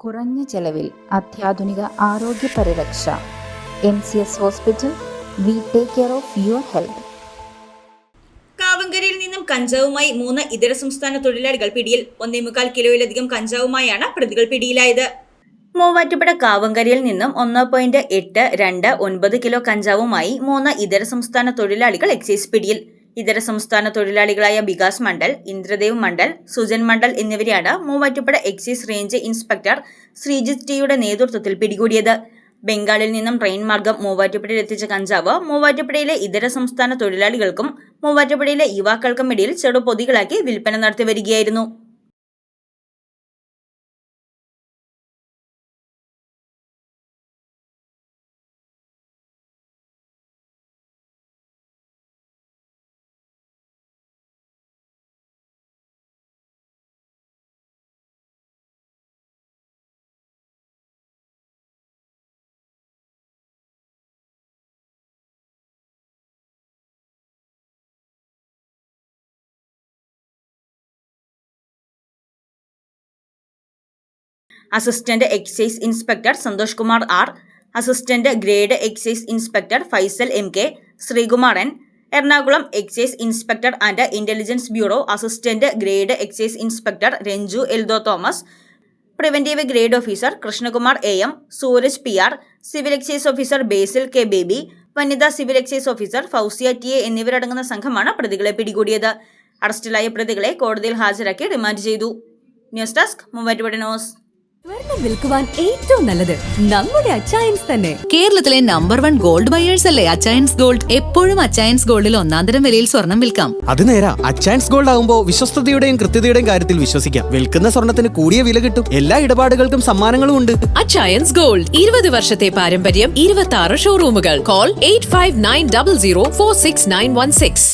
കുറഞ്ഞ ചെലവിൽ അത്യാധുനിക ആരോഗ്യ പരിരക്ഷ. MCS hospital. We take care of your health. കാവങ്കരയിൽ നിന്നും കഞ്ചാവുമായി 3 ഇതര സംസ്ഥാന തൊഴിലാളികൾ പിടിയിൽ. 1.25 കിലോയിലധികം കഞ്ചാവുമായാണ് പ്രതികൾ പിടിയിലായത്. മൂവാറ്റുപുഴ കാവങ്കരയിൽ നിന്നും 1.829 കിലോ കഞ്ചാവുമായി 3 ഇതര സംസ്ഥാന തൊഴിലാളികൾ എക്സൈസ് പിടിയിൽ. ഇതര സംസ്ഥാന തൊഴിലാളികളായ വികാസ് മണ്ഡൽ, ഇന്ദ്രദേവ് മണ്ഡൽ, സുജൻ മണ്ഡൽ എന്നിവരെയാണ് Muvattupuzha excise range inspector Sreejith ടിയുടെ നേതൃത്വത്തിൽ പിടികൂടിയത്. ബംഗാളിൽ നിന്നും ട്രെയിൻ മാർഗം മൂവാറ്റുപുഴയിൽ എത്തിച്ച കഞ്ചാവ് മൂവാറ്റുപുഴയിലെ ഇതര സംസ്ഥാന തൊഴിലാളികൾക്കും മൂവാറ്റുപുഴയിലെ യുവാക്കൾക്കും ഇടയിൽ ചെറുപൊതികളാക്കി വിൽപ്പന നടത്തി വരികയായിരുന്നു. Assistant excise inspector Santhosh Kumar R, assistant grade excise inspector Faisal MK, Sreekumar N, Ernakulam excise inspector and intelligence bureau assistant grade excise inspector Ranju Eldho Thomas, preventive grade officer Krishnakumar AM, Sooraj PR, civil excise officer Basil K Baby, വനിതാ civil excise officer Fousiya TA എന്നിവരടങ്ങുന്ന സംഘമാണ് പ്രതികളെ പിടികൂടിയത്. അറസ്റ്റിലായ പ്രതികളെ കോടതിയിൽ ഹാജരാക്കി remand ചെയ്തു. News desk Muvattupuzha news. സ്വർണം വിൽക്കുവാൻ ഏറ്റവും നല്ലത് നമ്മുടെ അച്ചയൻസ് തന്നെ. കേരളത്തിലെ നമ്പർ 1 ഗോൾഡ് ബയേഴ്സ് അല്ലേ അച്ചയൻസ് ഗോൾഡ്. എപ്പോഴും അച്ചയൻസ് ഗോൾഡിൽ 1-ാം വിലയിൽ സ്വർണം വിൽക്കാം. അത് നേരാ. അച്ചയൻസ് ഗോൾഡ് ആകുമ്പോൾ വിശ്വസ്തതയുടെയും കൃത്യതയുടെയും കാര്യത്തിൽ വിശ്വസിക്കാം. വിൽക്കുന്ന സ്വർണത്തിന് കൂടിയ വില കിട്ടും. എല്ലാ ഇടപാടുകൾക്കും സമ്മാനങ്ങളും ഉണ്ട്. അച്ചയൻസ് ഗോൾഡ് 20 വർഷത്തെ പാരമ്പര്യം, 26 ഷോറൂമുകൾ. കോൾ 8590046916.